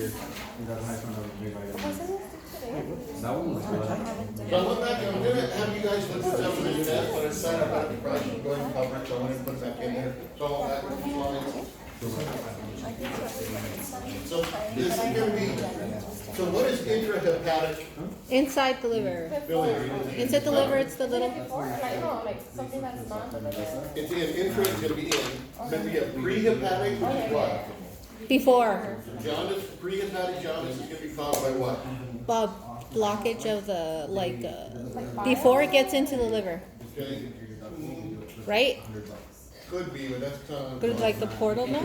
weird. You got a nice one of the That one was good. So I went back and I'm gonna have you guys look this up on the internet, but I decided I got the price of going to cover it, so I wanted to put it back in there. So I went back with the slides. So this is gonna be, so what is intrahepatic Inside the liver. biliary? Inside the liver, it's the little. Like something that's not the liver. It's in, intra is gonna be in, then we have prehepatic, which is what? Before. Jaundice, prehepatic jaundice is gonna be followed by what? Blockage of the, before it gets into the liver, Okay, right? could be, but that's kind of. But it's like the portal now?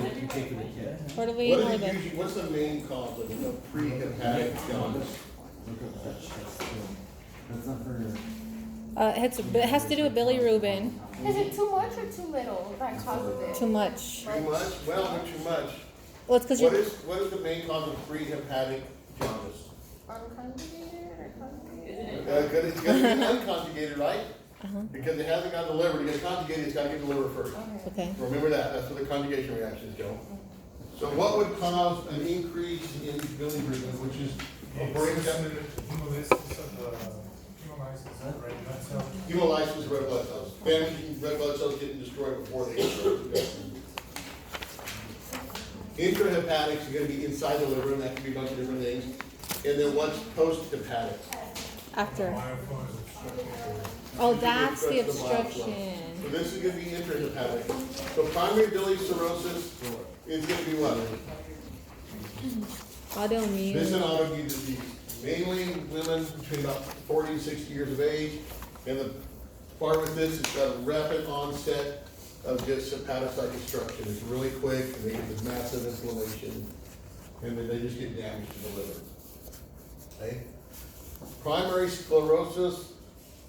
Portal vein What or is it the. usually, what's the main cause of prehepatic jaundice? That's not for. It has to do with bilirubin. Is it too much or too little that causes it? Too much. Too much? Well, not too much. Well, it's because What you're. is the main cause of prehepatic jaundice? Unconjugated or conjugated? It's gonna be unconjugated, right? Because it hasn't got the liver, to get conjugated, it's gotta get the liver first. Okay. Remember that, that's where the conjugation reactions go. So what would cause an increase in bilirubin, which is a breakdown? Hemolysis of red blood cells. Damaging red blood cells getting destroyed before they get. Intrahepatic is gonna be inside the liver, and that can be a bunch of different things. And then what's post-hepatic? After. Oh, that's the obstruction. So this is gonna be intrahepatic. So primary biliary cirrhosis is gonna be what? This is an Autoimmune. autoimmune disease, mainly women between about 40 and 60 years of age. And the part with this, it's got a rapid onset of just hepatocyte destruction. It's really quick, and they get this massive inflammation, and then they just get damage to the liver. Okay? Primary sclerosis,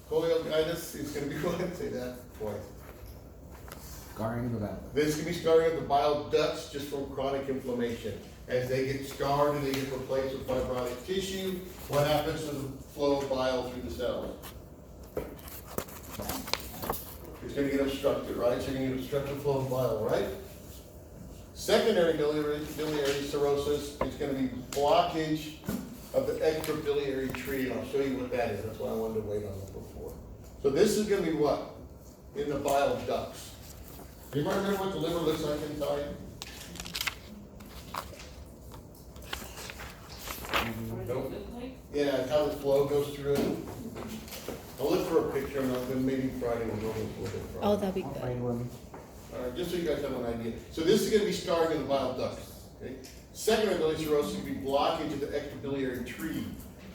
choleitis, is gonna be what? Say that twice. Scarring in the back. This can be scarring of the bile ducts just from chronic inflammation. As they get scarred and they get replaced with fibrotic tissue, what happens to the flow of bile through the cells? It's gonna get obstructed, right? So you're gonna get obstructed flow of bile, right? Secondary biliary cirrhosis is gonna be blockage of the extrabiliary tree, and I'll show you what that is. That's why I wanted to wait on it before. So this is gonna be what? In the bile ducts. Do you remember what the liver looks like inside? Nope. Yeah, how the flow goes through it. I'll look for a picture, and then maybe Friday we'll go into a little bit. Oh, that'd be I'll good. find one. All right, just so you guys have an idea. So this is gonna be scarring in the bile ducts, okay? Secondary biliary cirrhosis is gonna be blockage of the extrabiliary tree.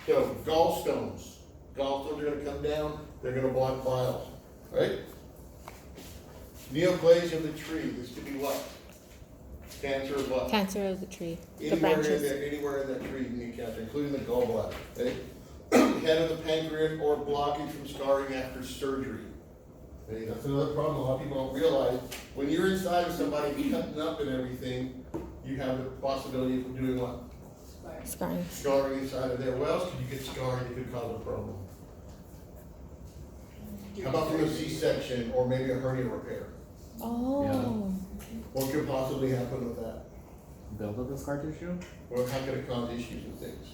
So gallstones. Gallstones are gonna come down, they're gonna block bile, right? Neoplasia of the tree, this could be what? Cancer of what? Cancer of the tree. The Anywhere in branches. there, anywhere in that tree you can get cancer, including the gallbladder, okay? Head of the pancreas or blockage from scarring after surgery. Okay, that's another problem a lot of people don't realize. When you're inside of somebody cutting up and everything, you have the possibility of doing what? Scarring. Scarring inside of there. What else could you get scarred that could cause a problem? How about from a C-section or maybe a hernia repair? Oh. What could possibly happen with that? Build up the scar tissue? Or how could it cause issues and things?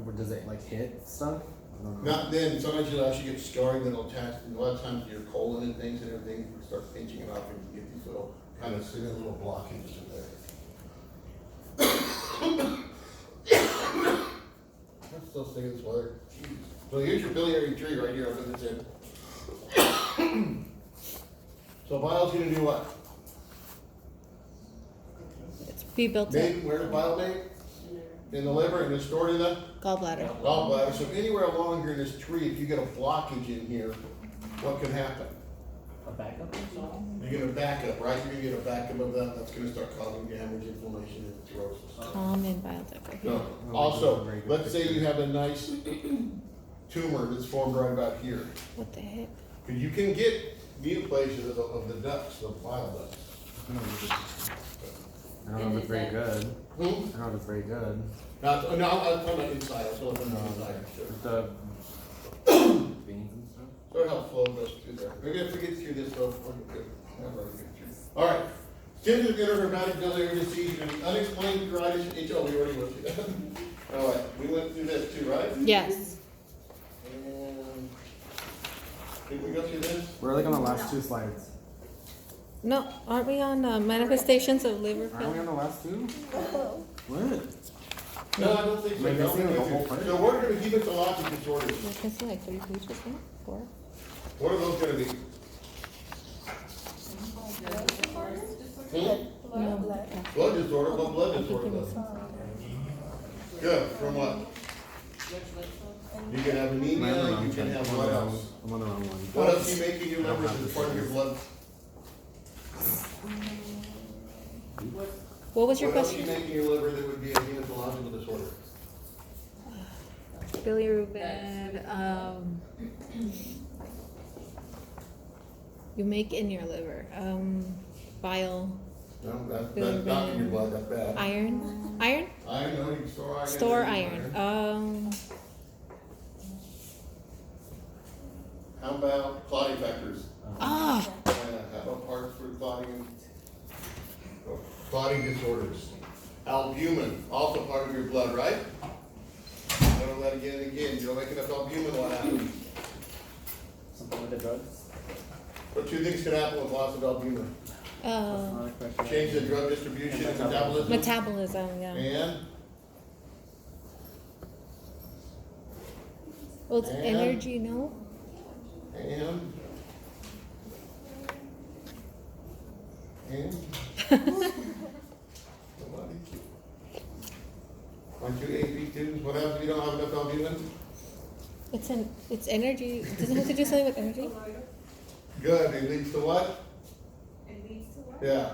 Or does it like hit stuff? I don't know. Not then, sometimes you'll actually get scarring that'll attach, and a lot of times your colon and things and everything, you start pinching it off and you get these little, kind of silly little blockages in there. I'm still singing this weather. So here's your biliary tree right here up in this end. So bile's gonna do what? It's be built up. Made, where's bile made? In the liver and it's stored in the Gallbladder. gallbladder. So anywhere along here in this tree, if you get a blockage in here, what can happen? A backup or something? You get a backup, right? You're gonna get a backup of that, that's gonna start causing damage, inflammation, and cirrhosis. Common bile duct. No. Also, let's say you have a nice tumor that's formed right about here. What the heck? You can get neoplasia of the ducts, the bile ducts. I don't know if it's very good. Hmm? I don't know if it's very good. No, I'm talking about inside, I'm talking about inside. With the veins and stuff. Sort of how flow goes through there. Maybe if we get through this, though, we'll get good. All right, Symptoms of intrahepatic biliary disease, unexplained pruritus, HO, we already went through that. All right, we went through this too, right? Yes. And did we go through this? We're like on the last two slides. No, aren't we on manifestations of liver Aren't we failure? on the last two? What? No, I don't think so. Am I No, missing we the went whole through. part? So we're gonna keep it to logic disorders. I can see like 3 pages, no? 4. What are those gonna be? Hmm? No. Blood disorder, what blood disorder though? Good, from what? You can have anemia, you can have what else? I'm on the wrong one. What else do you make in your liver as part of your blood? What was your What else do you question? make in your liver that would be a hematological disorder? Bilirubin. You make in your liver. Bile. No, that's not in your blood, that's bad. Iron. Iron? Iron, no, you can store iron. Store in your iron. liver. How about clotting factors? Ah. How about parts for clotting? Clotting disorders. Albumin, also part of your blood, right? I'm gonna let again and again. You don't make enough albumin, what happens? Something with the drugs? But two things can happen with loss of albumin. Change the drug distribution and metabolism. Metabolism, yeah. And Well, it's And- energy, no? Somebody. Aren't you AP students? What happens if you don't have enough albumin? It's energy. Does it have to do something with energy? Good, it leads to what? It leads to what? Yeah.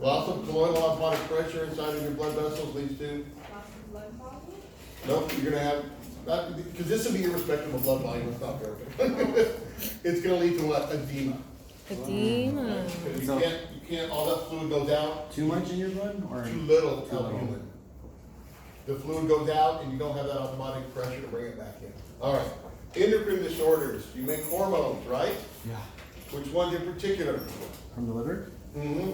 Loss of colloidal osmotic pressure inside of your blood vessels leads to, Loss of blood volume? nope, you're gonna have, because this will be irrespective of blood volume, it's not perfect. It's gonna lead to what? Edema. Edema. Because So- you can't, all that fluid goes out, Too much in your blood? Or too little Too little. albumin. The fluid goes out and you don't have that osmotic pressure to bring it back in. All right, endocrine disorders, you make hormones, right? Yeah. Which ones in particular? From the liver? Mm-hmm.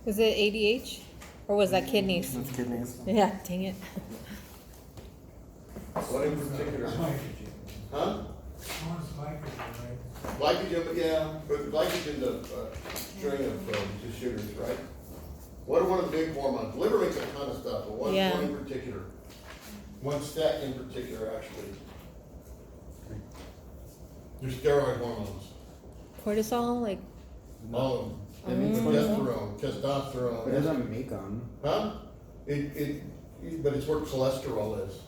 Was it ADH? Or was that kidneys? That's kidneys. Yeah, dang it. What in particular? Huh? Glycogen, yeah, but glycogen's a string of just sugars, right? What are one of the big hormones? Liver makes a ton of stuff, but one Yeah. in particular. One stat in particular, actually. Your steroid hormones. Cortisol, like, All of them. That means progesterone, testosterone. It doesn't make them. Huh? But it's where cholesterol is.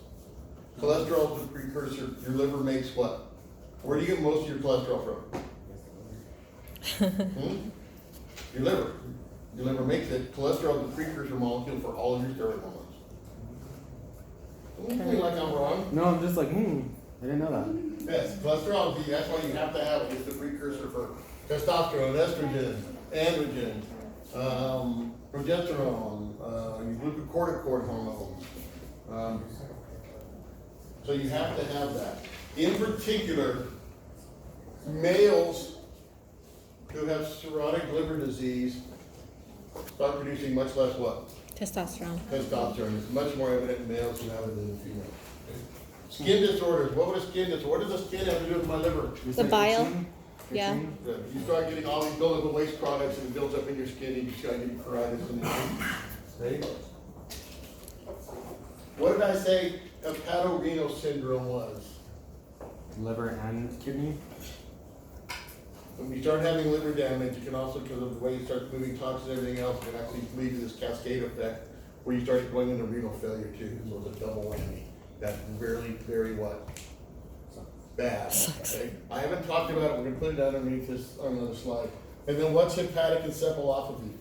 Cholesterol is the precursor. Your liver makes what? Where do you get most of your cholesterol from? Your liver. Your liver makes it. Cholesterol is the precursor molecule for all of your steroid hormones. Don't feel like I'm wrong. No, I'm just like, I didn't know that. Yes, cholesterol, that's why you have to have it. It's the precursor for testosterone, estrogen, androgen, progesterone, your glucocorticoid hormones. So you have to have that. In particular, males who have cirrhotic liver disease start producing much less what? testosterone. Testosterone. It's much more evident in males who have it than in females. Skin disorders. What would a skin disorder? What does the skin have to do with my liver? You The said bile? 18? Yeah. 18? You start getting all these buildable waste products and it builds up in your skin and you start getting pruritus and see? What did I say hepatorenal syndrome was? Liver and kidney? When you start having liver damage, you can also, because of the way you start moving toxins and everything else, it can actually lead to this cascade effect where you start going into renal failure too. So it's a double whammy. That's very, very what? Bad. Okay? I haven't talked about it. We're gonna put it underneath this on another slide. And then what's hepatic encephalopathy?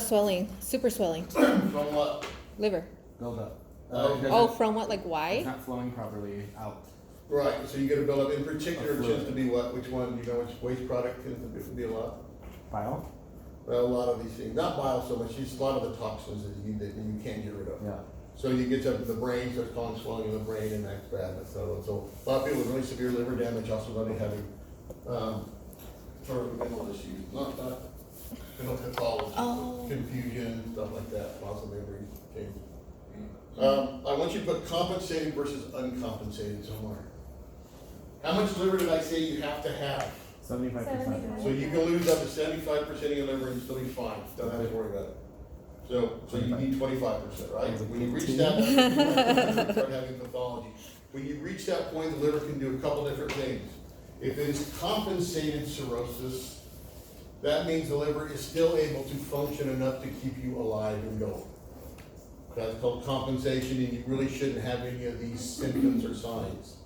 Swelling, super swelling. From what? Liver. Build up. Okay. Oh, from what, like It's why? not flowing properly out. Right, so you get a buildup. In particular, it Of tends fluid. to be what? Which one? Do you know which waste product tends to be a lot? Bile? Well, a lot of these things, not bile so much, it's a lot of the toxins that you can't get rid of. Yeah. So you get to the brain, starts causing swelling in the brain, and that's bad. So a lot of people with really severe liver damage also running having sort of mental issues, not mental pathology, Oh. confusion, stuff like that, loss of memory, change. I want you to put compensated versus uncompensated somewhere. How much liver did I say you have to have? 75%. So you can lose up to 75% of your liver and still be fine, don't have to worry about it. So you need 25%, right? When you reach that, you start having pathology. When you reach that point, the liver can do a couple different things. If it is compensated cirrhosis, that means the liver is still able to function enough to keep you alive and going. That's called compensation, and you really shouldn't have any of these symptoms or signs.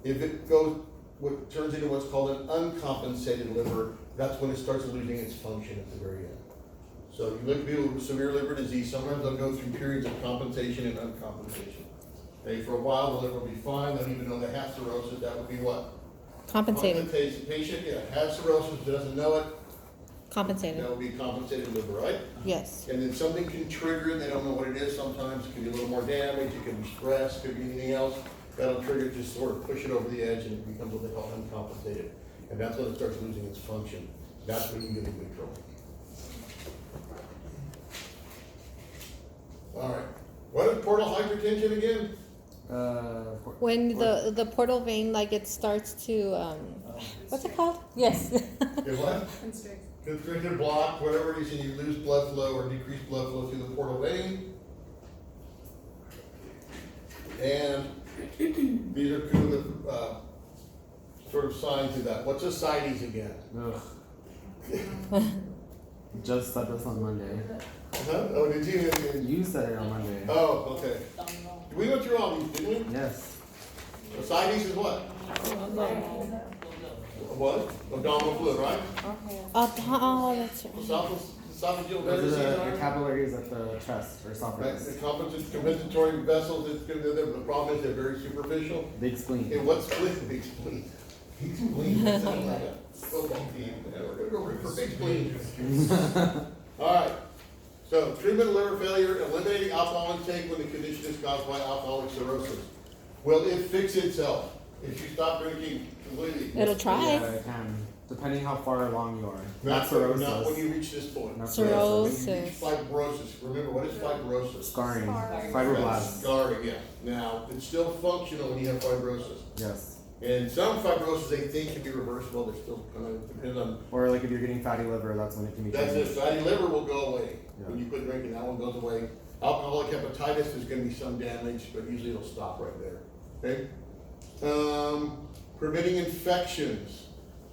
If it goes, what turns into what's called an uncompensated liver, that's when it starts losing its function at the very end. So you look at people with severe liver disease, sometimes they'll go through periods of compensation and uncompensation. Okay, for a while, the liver will be fine, they'll even know they have cirrhosis, that would be what? Compensated. Compensation. Patient, has cirrhosis, doesn't know it, Compensated. that would be compensated liver, right? Yes. And then something can trigger it, they don't know what it is sometimes, it could be a little more damage, it could be stress, could be anything else. That'll trigger it, just sort of push it over the edge and it becomes what they call uncompensated. And that's when it starts losing its function. That's when you get in big trouble. All right. What is portal hypertension again? When the portal vein, like it starts to, what's it called? Yes. Okay, what? Constricted, blocked, whatever it is, and you lose blood flow or decrease blood flow through the portal vein. And these are two of the sort of signs of that. What's ascites again? Ugh. Just said this on Monday. Huh? Oh, did you? You said it on Monday. Oh, okay. We went through all these, didn't we? Yes. Ascites is what? What? Abdominal fluid, right? Oh, that's right. Esophageal Those are the vessels. capillaries at the chest or Right, esophagus. the compensatory vessels, the problem is they're very superficial. Big spleen. And what's spleen? Big spleen. Big spleen. That sounds like a football team. Yeah, we're gonna go for big spleen. All right. So treatment of liver failure, eliminating alcohol intake when the condition is caused by alcoholic cirrhosis. Will it fix itself if you stop drinking completely? It'll try. Yeah, it can. Depending how far along you are. Not cirrhosis. Not when you reach this point. Not Cirrhosis. When you reach fibrosis. Remember, what is fibrosis? Scarring. Scarring. Fibroblasts. Scarring, yeah. Now, it's still functional when you have fibrosis. Yes. And some fibrosis they think can be reversible, they're still kind of depends on, Or like if you're getting fatty liver, that's when it can be that's it, changed. fatty liver will go away. Yeah. When you quit drinking, that one goes away. Alcoholic hepatitis, there's gonna be some damage, but usually it'll stop right there, okay? Preventing infections.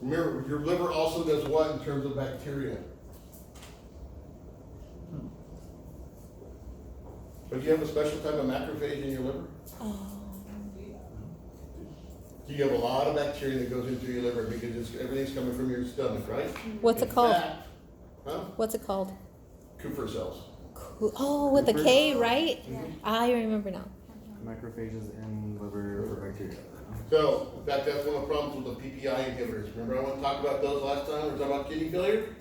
Remember, your liver also does what in terms of bacteria? But do you have a special type of macrophage in your liver? Oh. You have a lot of bacteria that goes into your liver because everything's coming from your stomach, right? What's it In called? fact- Huh? What's it called? Kupffer cells. Oh, with a K, right? I remember now. Macrophages in liver for bacteria. So, in fact, that's one of the problems with the PPI inhibitors. Remember I want to talk about those last time? We were talking about kidney failure?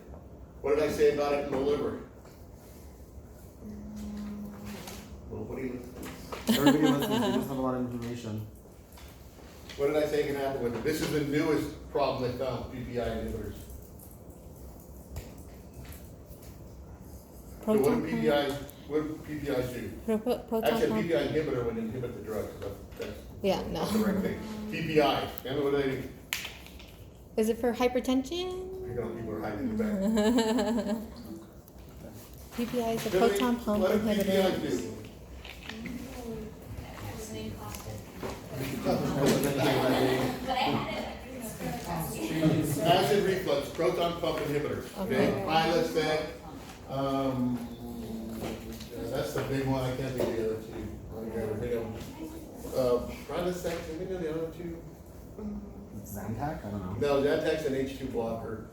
What did I say about it in the liver? Nobody listens. Everybody listens, we just have a lot of information. What did I say can happen with it? This is the newest problem they found, PPI inhibitors. So what do PPIs do? Proton Actually, a pump. PPI inhibitor would inhibit the drug, so that's Yeah, not the right no. thing. PPI, and what do they do? Is it for hypertension? I know people are hiding in the back. PPI is a Tiffany, proton pump what do inhibitor. PPIs do? Acid reflux, proton pump inhibitors, okay? Okay. Prilosec, that's the big one, I can't think of the other two. I don't remember, big one. Prilosec, can we know the other two? Zantac? I don't know. No, Zantac an H2 blocker.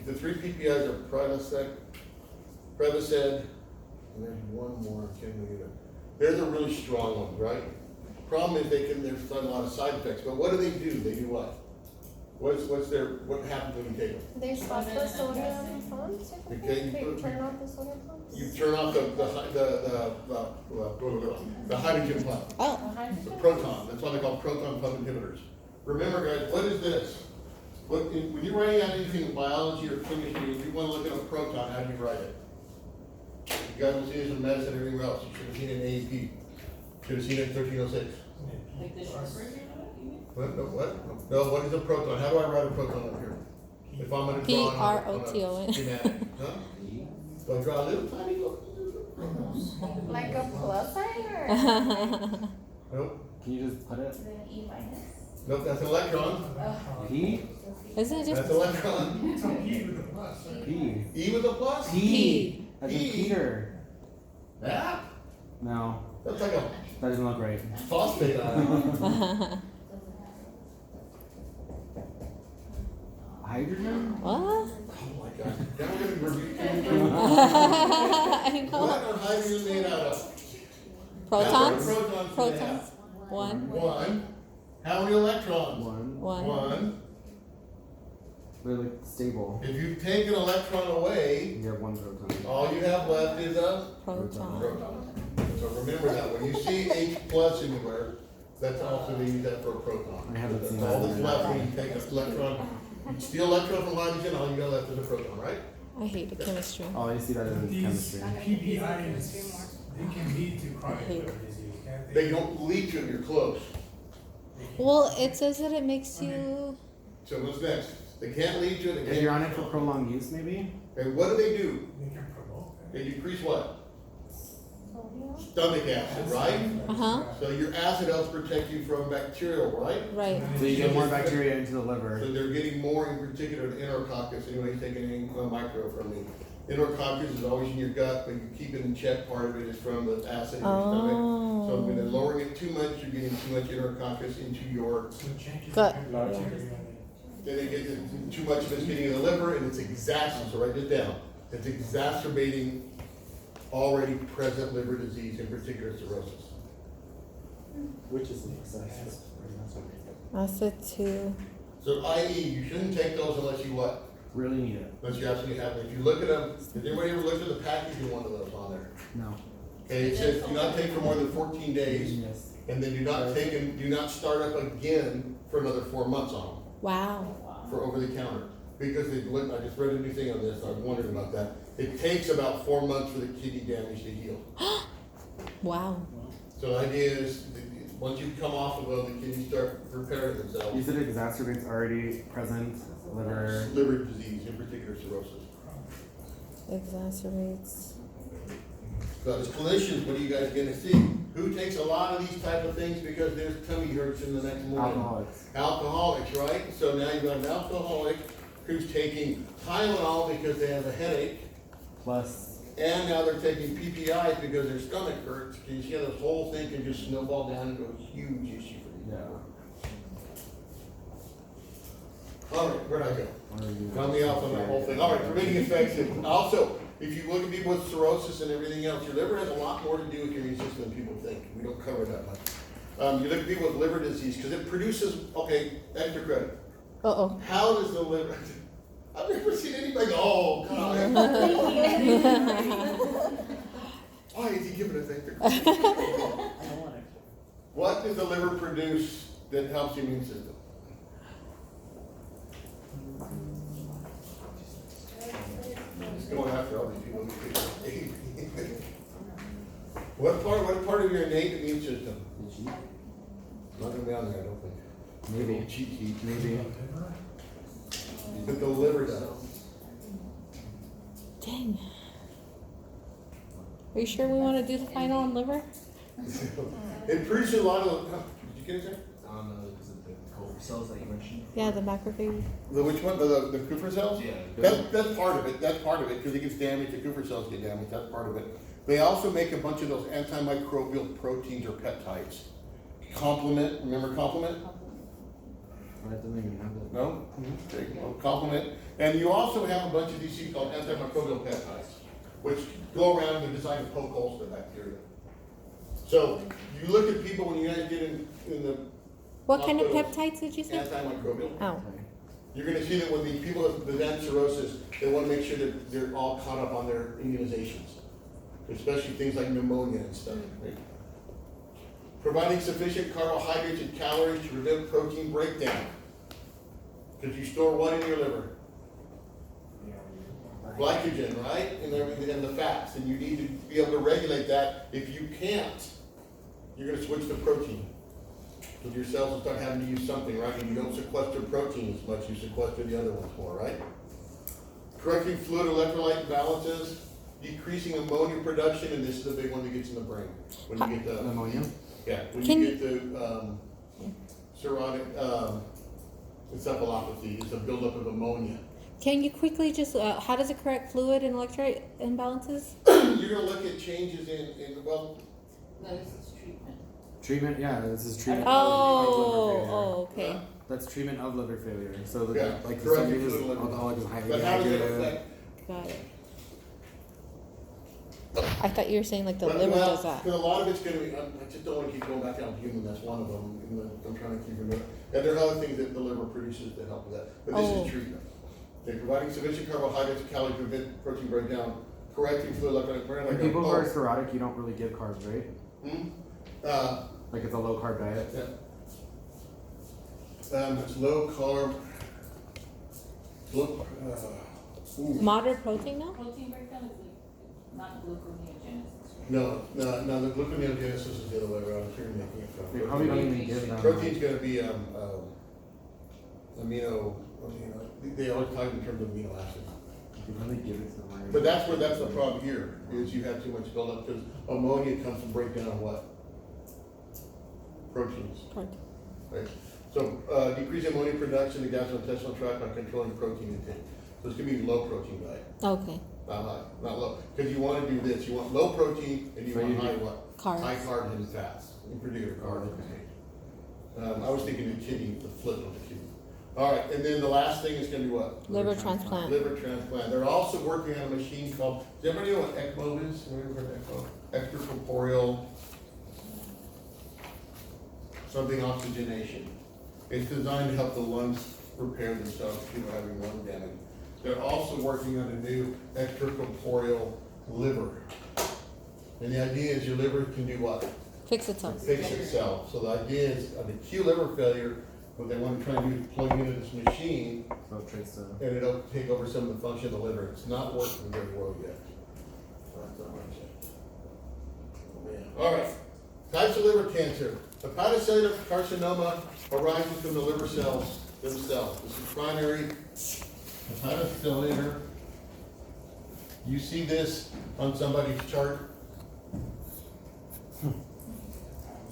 The three PPIs are Prilosec, Prevacid, and there's one more, I can't think of it. They're the really strong ones, right? Problem is there's a lot of side effects, but what do? They do what? What happens when you take them? They stop the sodium pumps or something? Okay, They turn off the sodium pumps? You turn off the hydrogen pump, Oh, the proton, that's why they call proton pump inhibitors. Remember guys, what is this? When you're writing out anything in biology or chemistry, if you want to look at a proton, how do you write it? You guys will see this in medicine and everywhere else. You should have seen it in AEP. Should have seen it in 1306. Like the short version of it, you mean? What? No, what? No, what is a proton? How do I write a proton up here? If I'm gonna draw P-R-O-T-O-N. on a schematic, huh? Do I draw a little tiny little? Like a plus sign or? Nope. Can you just put it? Is it an E minus? Nope, that's an electron. P? Isn't it That's just an electron. P. E with a plus? P. As in P. Peter. That? No, That's like a that doesn't look right. phosphate ion. Hydrogen? what? Oh my god. Now we're gonna review. I know. What are hydrogen made out of? Protons? How many protons do they Protons? have? One. One. How many electrons? One. One. They're like stable. If you take an electron away, You have one proton. all you have left is a Proton. proton. So remember that, when you see H plus anywhere, that's also, they use that for a proton. I haven't seen That's all that that's in left there. when you take an electron. You steal electron from hydrogen, all you got left is a proton, right? I hate the chemistry. Oh, I see that in These chemistry. PPIs, they can lead to chronic liver disease, can't They don't lead to it, you're close. Well, it says that it makes you. So what's next? They can't lead to it, If you're on it for prolonged use, maybe? And what do? They can promote. They decrease what? Sodium? Stomach acid, right? Uh huh. So your acid helps protect you from bacterial, right? Right. So you get more bacteria into the liver. So they're getting more, in particular, the enterococcus. Anybody's taking any micro from me. Enterococcus is always in your gut, but you keep it in check. Part of it is from the acid in your stomach. So when they're lowering it too much, you're getting too much enterococcus into your. So it changes Gut. the bacteria. Then it gets too much of it's getting in the liver, and it's exacerbating. So write this down. It's exacerbating already present liver disease, in particular cirrhosis. Which is the excess. Acid two. So, i.e., you shouldn't take those unless you what? Really need it. Unless you absolutely have them. If you look at them, has anybody ever looked at the package of one of those on there? No. Okay, it says do not take for more than 14 days, Yes. and then do not take and do not start up again for another 4 months on them Wow. for over the counter. Because they look, I just read a new thing on this, I was wondering about that. It takes about 4 months for the kidney damage to heal. Wow. So the idea is, once you come off of them, the kidneys start repairing You themselves. said it exacerbates already present liver. Liver disease, in particular cirrhosis. Exacerbates. So as clinicians, what are you guys gonna see? Who takes a lot of these type of things because there's tummy hurts in the next morning? Alcoholics. Alcoholics, right? So now you've got an alcoholic who's taking Tylenol because they have a headache, Plus, and now they're taking PPIs because their stomach hurts. Can you see how this whole thing can just snowball down into a huge issue for these? yeah. All right, where'd I go? Or you- Got me off on that whole thing. All right, preventing infection. Also, if you look at people with cirrhosis and everything else, your liver has a lot more to do with your immune system than people think. We don't cover that much. You look at people with liver disease, because it produces, okay, extra credit. Uh oh. How does the liver, I've never seen anybody go, oh, God. Why is he giving us extra credit? What does the liver produce that helps the immune system? Just going after all these people. What part of your innate immune system? Not gonna be on there, I don't think. Maybe. Cheat sheet. Maybe. But the liver does. Dang. Are you sure we want to do the final on liver? It produces a lot of, did you get it there? Is it the Kupffer cells that you mentioned? Yeah, the macrophage. The which one? The Kupffer cells? Yeah. That's part of it, because it gets damaged, the Kupffer cells get damaged, that's part of it. They also make a bunch of those antimicrobial proteins or peptides. Complement, remember complement? I don't even have that. No? Okay, well, complement. And you also have a bunch of these things called antimicrobial peptides, which go around and design to poke holes in the bacteria. So you look at people when you guys get in the What kind of hospitals, peptides did you say? antimicrobial. Oh. You're gonna see that when the people with the cirrhosis, they wanna make sure that they're all caught up on their immunizations, especially things like pneumonia and stuff, right? Providing sufficient carbohydrates and calories to prevent protein breakdown. Because you store what in your liver? Glycogen, right? And everything, and the fats, and you need to be able to regulate that. If you can't, you're gonna switch to protein. Because your cells will start having to use something, right? And you don't sequester protein as much, you sequester the other ones more, right? Correcting fluid electrolyte imbalances, decreasing ammonia production, and this is the big one that gets in the brain. When you get the Ammonia? yeah, when Can- you get the cirrhotic encephalopathy, it's a buildup of ammonia. Can you quickly just, how does it correct fluid and electrolyte imbalances? You're gonna look at changes in well, No, this is treatment. Treatment, yeah, this is treatment. Oh, okay. uh, That's treatment of liver failure. So Yeah, like correct somebody who's fluid liver. alcoholic is highly but how does it dehydrated. affect? Got it. I thought you were saying like the Well, liver well, does that. 'cause a lot of it's gonna be, I just don't wanna keep going back down to human, that's one of them, I'm trying to keep it. And there are other things that the liver produces that help with that, but this Oh. is treatment. Okay, providing sufficient carbohydrates, calories, prevent protein breakdown, correcting fluid electrolyte. When people who are cirrhotic, you don't really give carbs, right? Like it's a low carb diet. Yeah. It's low carb. Look, Moderate protein now? Protein breakdown is like not gluconeogenesis. no, the gluconeogenesis is the other way around, here you're making it from. They probably don't even give them. Protein's gonna be, they always talk in terms of amino acids. You can only give it to them. Right? But that's the problem here, is you have too much buildup, because ammonia comes from breakdown of what? Proteins, Protein. right? So, decreasing ammonia production in the gastrointestinal tract by controlling protein intake. So it's gonna be low protein diet, Okay. not high, not low. Because you wanna do this, you want low protein and you So want you- high what? Carbs. High carb and fats, in particular carbs. I was thinking the kidney, the flip of the kidney. All right, and then the last thing is gonna be what? Liver transplant. Liver transplant. They're also working on a machine called, does everybody know what ECMO is? Anybody heard of ECMO? Extracorporeal something oxygenation. It's designed to help the lungs repair themselves if people are having lung damage. They're also working on a new extracorporeal liver. And the idea is your liver can do what? Fix itself. Fix itself. So the idea is an acute liver failure, what they want to try and do is plug into this machine So it traces to. and it'll take over some of the function of the liver. It's not working very well yet. That's not much yet. Oh, man. All right, types of liver cancer. Hepatocellular carcinoma arises from the liver cells themselves. This is primary hepatocellular. You see this on somebody's chart?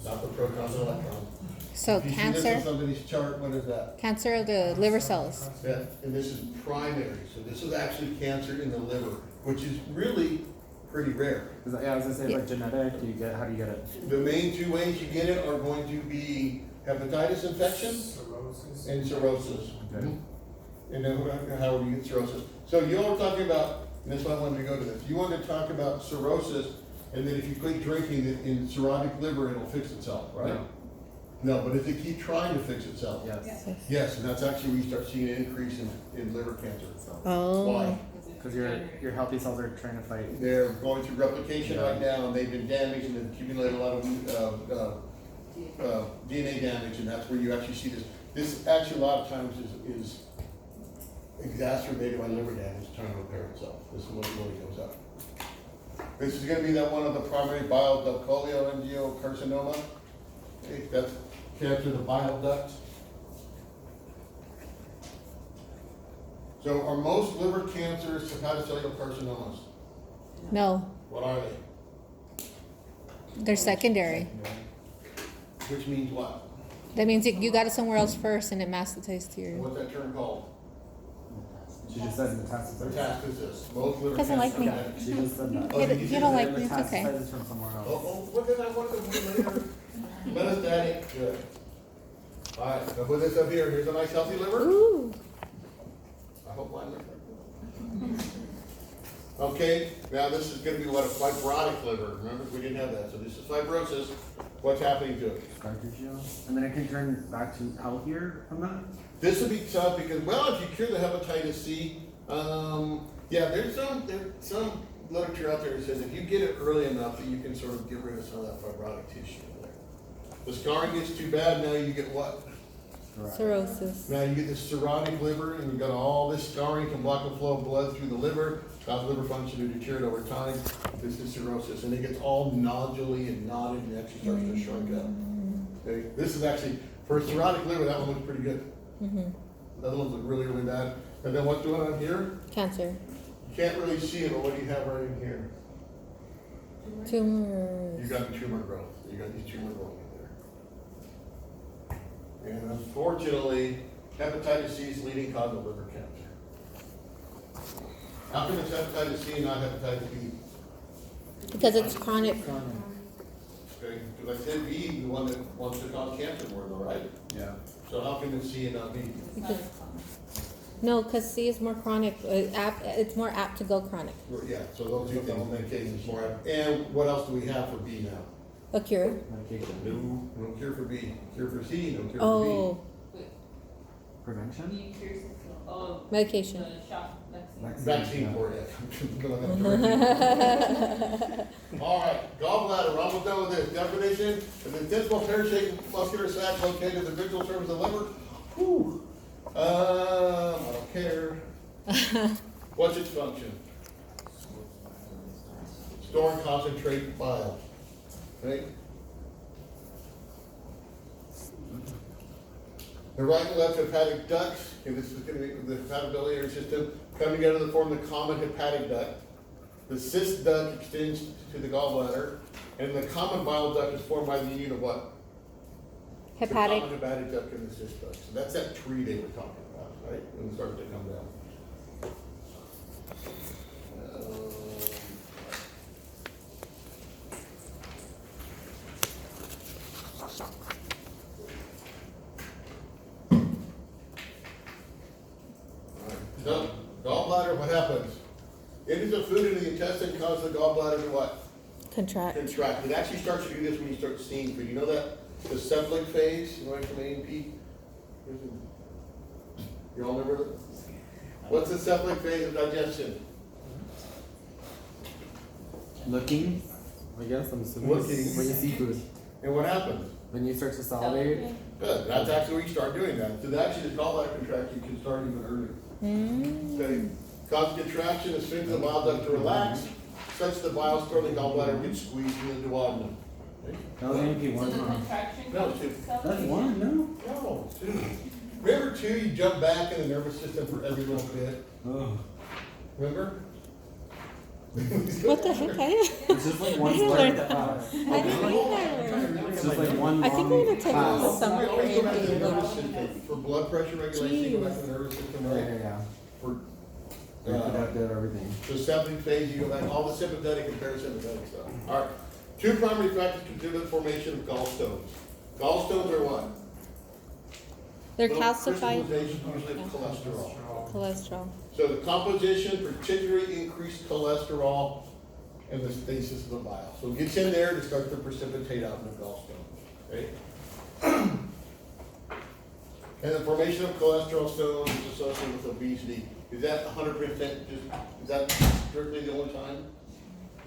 Not the protons and electrons. So If you see this on cancer, somebody's chart, what is that? cancer of the liver cells. Yeah, and this is primary, so this is actually cancer in the liver, which is really pretty rare. Is that, yeah, I was gonna say like genetic. How do you get it? The main two ways you get it are going to be hepatitis infection Cirrhosis. and cirrhosis. Okay. And then how do you get cirrhosis? So you all were talking about, and that's why I wanted to go to this, you wanted to talk about cirrhosis, and then if you quit drinking in cirrhotic liver, it'll fix itself, right? No. No, but does it keep trying to fix itself? Yes. Yes, and that's actually where you start seeing an increase in liver cancer. Oh. Why? Because your healthy cells are trying to fight. They're going through replication Yeah. right now, and they've been damaged and accumulated a lot of DNA damage, and that's where you actually see this. This actually a lot of times is exacerbated by liver damage trying to repair itself. This is what really goes up. This is gonna be that one of the primary bile duct cholangiocarcinoma. Okay, that's cancer of the bile duct. So are most liver cancers hepatocellular carcinomas? No, What are they? they're secondary. Which means what? That means you got it somewhere else first and it metastasized to your. What's that term called? She just said metastasis. Metastasis. Most liver Doesn't like cancers me. are genetic. She just said that. Oh, You did you you don't say like me, it's okay. Metastasis from somewhere else. What did I want to do later? Metastatic, good. All right, so put this up here. Here's a nice healthy liver. Ooh. I hope mine looks like that. Okay, now this is gonna be what, a fibrotic liver. Remember, we didn't have that, so this is fibrosis. What's happening to it? Scar tissue. And then it can turn back to healthier from that. This would be tough because, well, if you cure the hepatitis C, yeah, there's some literature out there that says if you get it early enough that you can sort of get rid of some of that fibrotic tissue in there. The scarring gets too bad, now you get what? Cirrhosis. Now you get this cirrhotic liver, and you've got all this scarring can block the flow of blood through the liver, cause liver function to deteriorate over time. This is cirrhosis, and it gets all noduly and knotted, and actually starts to shrink up. Okay, this is actually for a cirrhotic liver. That one looks pretty good. The other ones look really, really bad. And then what's going on here? Cancer. You can't really see it, but what do you have right in here? Tumors. You got tumor growth. You got these tumor growth in there. And unfortunately, hepatitis C is leading cause of liver cancer. How come it's hepatitis C and not hepatitis B? Because it's chronic. Okay, because I said B, the one that wants to cause cancer more though, right? Yeah. So how come it's C and not B? Because, no, because C is more chronic. It's more apt to go chronic. Yeah, so those two things, medications more. And what else do we have for B now? A cure. Medication. No cure for B. Cure for C, no cure Oh, Prevention? You cure syphilis. Oh, medication. the shot vaccine. for B. Vaccine for it. All right, gallbladder, we're almost done with this. Definition, an intestinal pear-shaped muscular sac located in the ventral surface of the liver. Whew. I don't care. What's its function? Store and concentrate bile. Right? The right and left hepatic ducts, and this is going to be the hepatobiliary system, come together to form the common hepatic duct. The cyst duct extends to the gallbladder, and the common bile duct is formed by the union of what? Hepatic. The common hepatic duct and the cyst duct. So that's that tree they were talking about, right? When it starts to come down. So, gallbladder, what happens? Enters the food into the intestine, causes the gallbladder to what? Contract. Contract. It actually starts to do this when you start seeing food. You know that? The cephalic phase, you know, from A and P? You all remember that? What's the cephalic phase of digestion? Looking, I guess, I'm assuming. Looking. When you see food. And what happens? When you start to salivate. Good. That's actually where you start doing that. So actually, the gallbladder contraction can start even earlier. Okay. Cause contraction is strengthen the bile duct to relax, such the bile stored in the gallbladder gets squeezed in the duodenum. Okay? That was only So one. the Huh? contraction No, comes two. with That's salivation? one, no? No, two. Remember two, you jump back in the nervous system for every little bit. Oh. Remember? What the heck? It's just like one I didn't slide learn of the that. class. I didn't either. It's just like one I think long we're gonna take class. a summer You for always go back to the AP. nervous system. For blood pressure regulation, you go back to the nervous system, right? Yeah. For Reproductive, everything. the cephalic phase, you go back, all the sympathetic and parasympathetic stuff. All right. Two primary factors contribute to the formation of gallstones. Gallstones are what? They're Little calcified crystallization, usually of cholesterol. cholesterol. So the composition, particularly increased cholesterol and the stasis of the bile. So it gets in there and it starts to precipitate out in the gallstone. Okay? And the formation of cholesterol stones is associated with obesity. Is that 100% is that strictly the only time?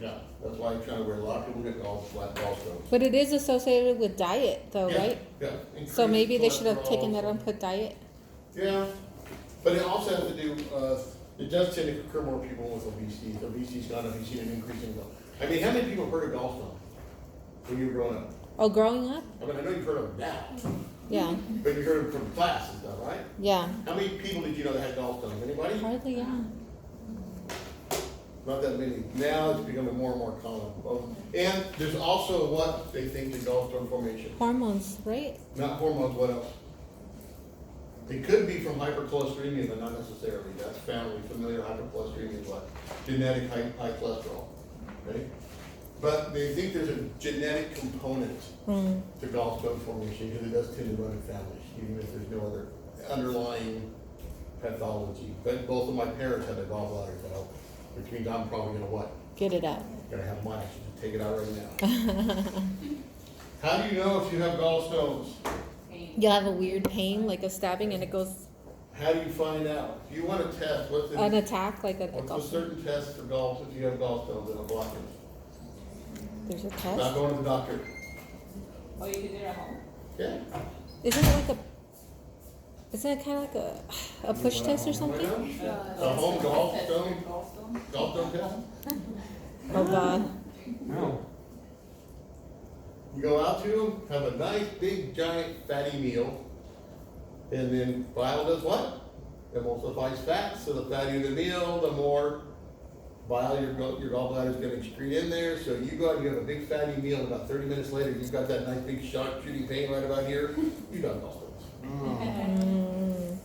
Yeah, that's why I'm trying to wear a lot of people get gallstones. But it is associated with diet though, Yeah, right? Yeah. So Increased maybe they should have cholesterol. taken that and put diet. Yeah, but it also has to do, it does tend to occur more people with obesity. If obesity's gone up, you've seen an increase in I mean, how many people have heard of gallstones when you were growing up? Oh, growing up? I mean, I know you've heard of them now, Yeah. but you heard them from class and stuff, right? Yeah. How many people did you know that had gallstones? Anybody? Hardly, yeah. Not that many. Now it's becoming more and more common. And there's also what they think the gallstone formation. Hormones, right? Not hormones, what else? It could be from hypercholesteremia, but not necessarily. That's family, familial hypercholesteremia is what? Genetic high cholesterol. Okay? But they think there's a genetic component to gallstone formation because it does tend to run in families, even if there's no other underlying pathology. But both of my parents had their gallbladder failed, which means I'm probably gonna what? Get it out. Gonna have mine. I should just take it out right now. How do you know if you have gallstones? You'll have a weird pain, like a stabbing, and it goes How do you find out? If you want to test, what's an the attack, like a what's a gallstone. certain test for if you have gallstones and a blockage? There's a Not test. going to the doctor. Oh, you can do it at home? Yeah. Isn't it like a Isn't it kind of like a push test or something? A home gallstone test? Oh God. No. You go out to them, have a nice, big, giant, fatty meal, and then bile does what? Emulsifies fat, so the fattier the meal, the more bile your gallbladder is gonna excrete in there, so you go out and you have a big fatty meal, and about 30 minutes later, you've got that nice big sharp shooting pain right about here, you got gallstones.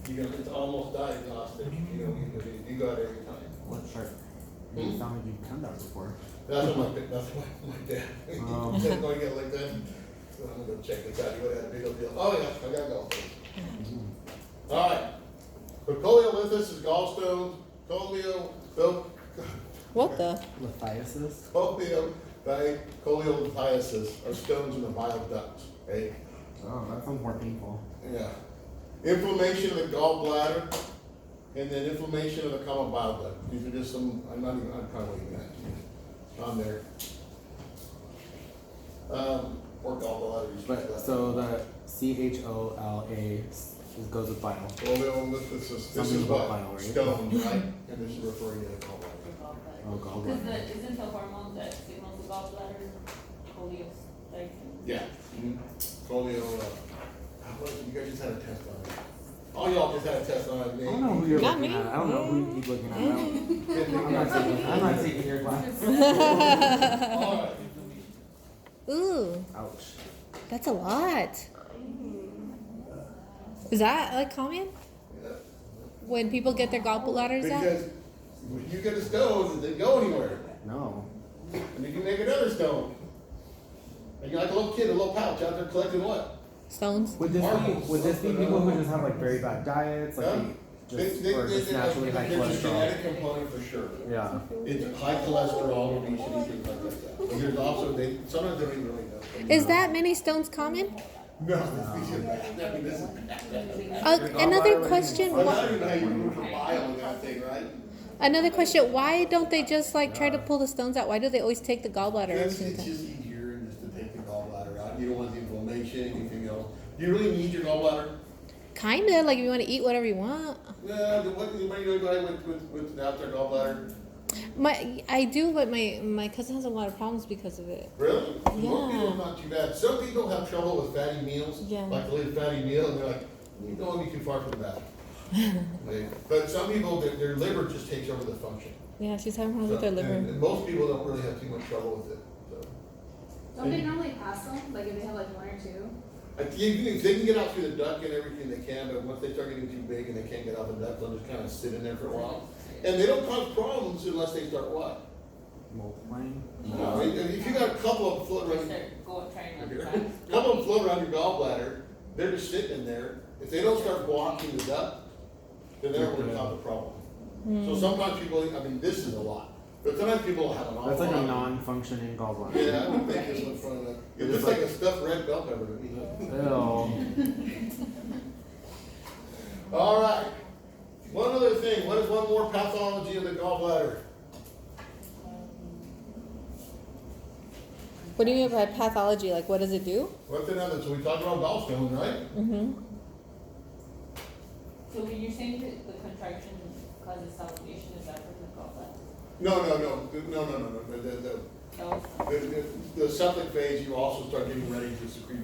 It's almost diagnostic, you got it every time. What shark? You sound like you've done that before. That's what my dad, said, going to get like that, so I'm gonna go check this out, you would have a big old deal, oh yeah, I got gallstones. All right, so coleolithus is gallstones, What the? Lithiasis? coleolithiasis are stones in the bile ducts, okay? Oh, that sounds more painful. Yeah. Inflammation of the gallbladder, and then inflammation of the common bile duct. These are just some, I'm probably even that on there. Or gallbladder. But so the CHOLA goes with bile. Coleolithus this Something is about what? bile, right? Stones, right? And this is referring to the gallbladder. Oh, Because gallbladder. isn't the hormone that signals the gallbladder cholecystitis? Yeah. Coleo, what is it? You guys just had a test on it. Oh, y'all just had a test on it. I don't know who you're Not looking me. at. I don't know who he's looking at. I'm not taking your class. All right. Ooh, Ouch. that's a lot. Is that like common Yeah. when people get their gallbladders out? Because when you get a stone, it doesn't go anywhere. No. And if you make another stone, and you're like a little kid, a little pouch out there collecting what? Stones. Would this be people who just have like very bad diets, like Yeah. or just naturally high There's a cholesterol? genetic component for sure. Yeah. It's high cholesterol, obesity, things like that. And there's also, sometimes they don't even really know. Is that many stones common? No, these are bad. I mean, this is bad. Another question. Well, now you know how you move the bile in that thing, right? Another question. Why don't they just like try to pull the stones out? Why do they always take the gallbladder every It's single just time? easier just to take the gallbladder out. You don't want the inflammation, anything else. Do you really need your gallbladder? Kinda like if you want to eat whatever you want. Anybody know anybody without their gallbladder? I do, but my cousin has a lot of problems because of it. Really? Most people Yeah. are not too bad. Some people have trouble with fatty meals. Yeah. Like to eat a fatty meal and they're like, you don't want to be too far from the bathroom. But some people, their liver just takes over the function. Yeah, she's having problems with her liver. And most people don't really have too much trouble with it. So. Don't they normally pass them? Like if they have like one or two? I think if they can get out through the duct and everything they can, but once they start getting too big and they can't get out the duct, they'll just kind of sit in there for a while. And they don't cause problems unless they start what? Multiplying? No, if you got a couple of them floating They around, start going, trying to a couple of them floating around your gallbladder, they're just sitting in there. If they don't start blocking the duct, then they're going to cause a problem. So sometimes people, this is a lot, but sometimes people have an awful lot. That's like a non-functioning gallbladder. Yeah, I would think this one front of that. It looks like a stuffed red bell pepper to me. Ew. All right. One other thing. What is one more pathology of the gallbladder? What do you mean by pathology? Like, what does it do? What's another? So we talked about gallstones, right? Mm-hmm. So when you're saying that the contraction causes salivation, is that for the gallbladder? No. Oh, The septic phase, you also start getting ready to secrete.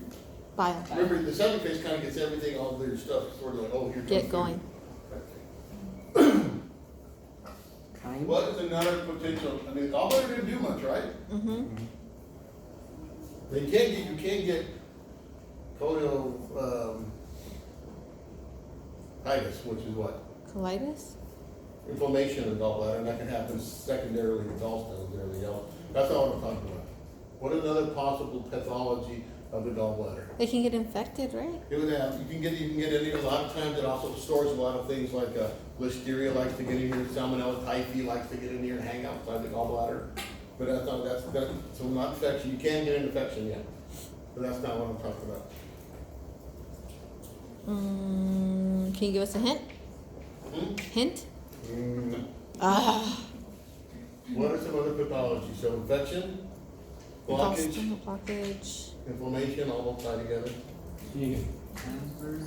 Bile. Remember, the septic phase kind of gets everything, all of your stuff, sort of like, oh, here comes. Get going. What is another potential? Gallbladder didn't do much, right? Mm-hmm. You can't get colitis, which is what? Colitis? Inflammation of the gallbladder, and that can happen secondarily to gallstones and everything else. That's not what I'm talking about. What is another possible pathology of the gallbladder? They can get infected, right? It would have, you can get any, a lot of times it also stores a lot of things like Listeria likes to get in here, Salmonella typhi likes to get in here and hang outside the gallbladder. But so not infection, you can get an infection, yeah. But that's not what I'm talking about. Can you give us a hint? Hint? Mm. Ah. What are some other pathologies? So infection, blockage, Gallstone blockage. inflammation, all those tie together. You get cancer?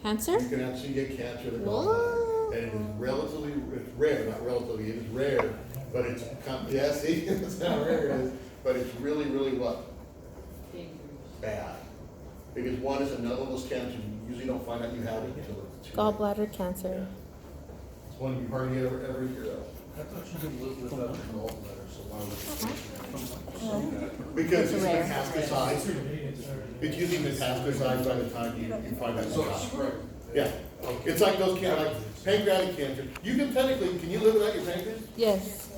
Cancer? You can actually get cancer of the What? gallbladder. And it is relatively, it's rare, not relatively, it is rare, but it's, yeah, see, that's how rare it is, but it's really, really what? Bad. Because one is another one of those cancers, you usually don't find out you have it until it's too late. Gallbladder cancer. It's one you hardly ever hear of. I thought you could live without a gallbladder, so why would you? Because It's it's rare. metastasized. It's usually metastasized by the time you find out. So you it's have it. spread. Yeah, it's like those like pancreatic cancer. You can technically, can you live without your pancreas? Yes.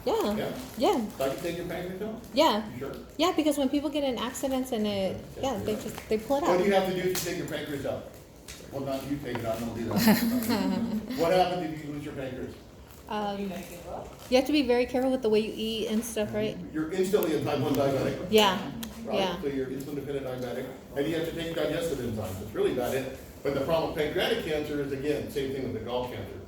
Yeah. Yeah. Yeah. So I can take your pancreas out? Yeah. You sure? Yeah, because when people get in accidents and they pull it What do out. you have to do if you take your pancreas out? Well, not you take it out, don't do that. What happens if you lose your pancreas? You Um, gonna give up? you have to be very careful with the way you eat and stuff, right? You're instantly a type 1 diabetic. Yeah. Right? Yeah. So you're insulin dependent diabetic, and you have to take digestive enzymes. It's really bad. But the problem with pancreatic cancer is, again, same thing with the gall cancer.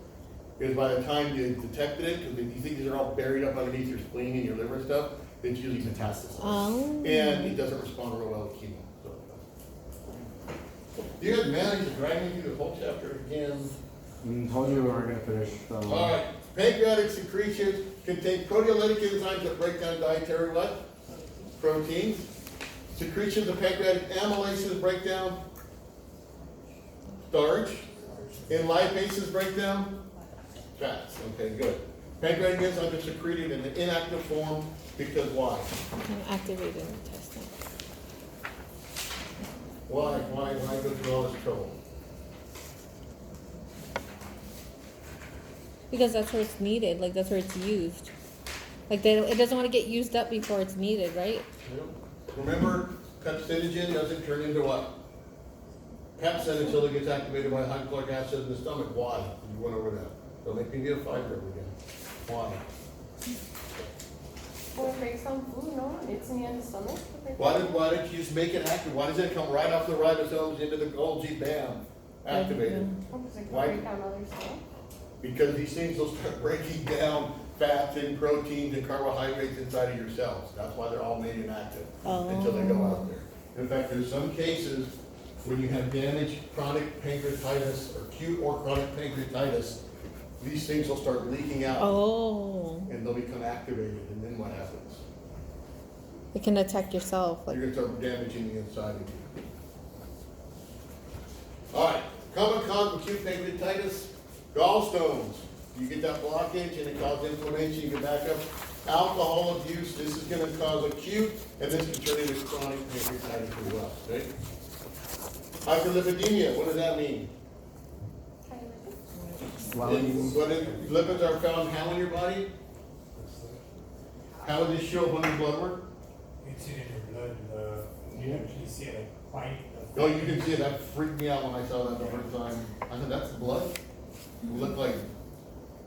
Is by the time you detected it, because you think these are all buried up underneath your spleen and your liver and stuff, it's usually metastasized. Oh. And it doesn't respond real well to chemo. So. You guys managed to drag me through the whole chapter again. Told you we weren't gonna finish, so. All right, pancreatic secretions contain proteolytic enzymes that break down dietary what? Proteins. Secretions of pancreatic amylases break down starch. And lipases break down fats. Okay, good. Pancreatic enzymes are secreted in the inactive form because why? Can activate the intestine. Why go through all this trouble? Because that's where it's needed, like that's where it's used. Like it doesn't want to get used up before it's needed, right? Remember, pepsinogen doesn't turn into what? Pepsin until it gets activated by hydrochloric acid in the stomach. Why? You went over that. Don't make me get a fiber again. Why? Well, it breaks down food, no? It's in the stomach. Why did you just make it active? Why does it come right off the ribosomes into the Golgi, bam, activated? Because it can Why? break down other stuff. Because these things will start breaking down fats and proteins and carbohydrates inside of your cells. That's why they're all made inactive until they go out there. In fact, there's some cases when you have damaged chronic pancreatitis or acute or chronic pancreatitis, these things will start leaking out Oh. and they'll become activated. And then what happens? It can attack yourself. Like You're gonna start damaging the inside of you. All right, common cause of acute pancreatitis, gallstones. You get that blockage and it causes inflammation, you get back up. Alcohol abuse, this is gonna cause acute, and this can turn into chronic pancreatitis as well, okay? Hyperlipidemia, what does that mean? Swelling. Lipids are found how in your body? How would this show up on your blood work? It's in your blood, you actually see it like white. Oh, you can see it, that freaked me out when I saw that the first time. I said, that's blood? It looked like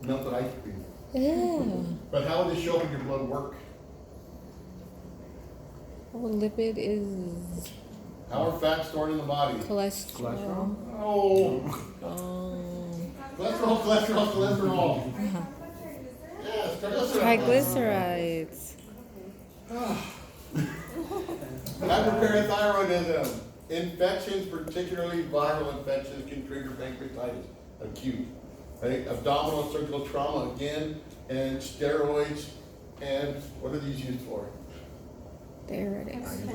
melted ice cream. Ew. But how would this show up in your blood work? Oh, lipid is How are fats stored in the body? cholesterol. Oh, Oh. cholesterol. Yes, Triglycerides. Hyperparathyroidism. Infections, particularly viral infections, can trigger pancreatitis, acute. Right? Abdominal and surgical trauma again, and steroids, and what are these used for? Diuretics.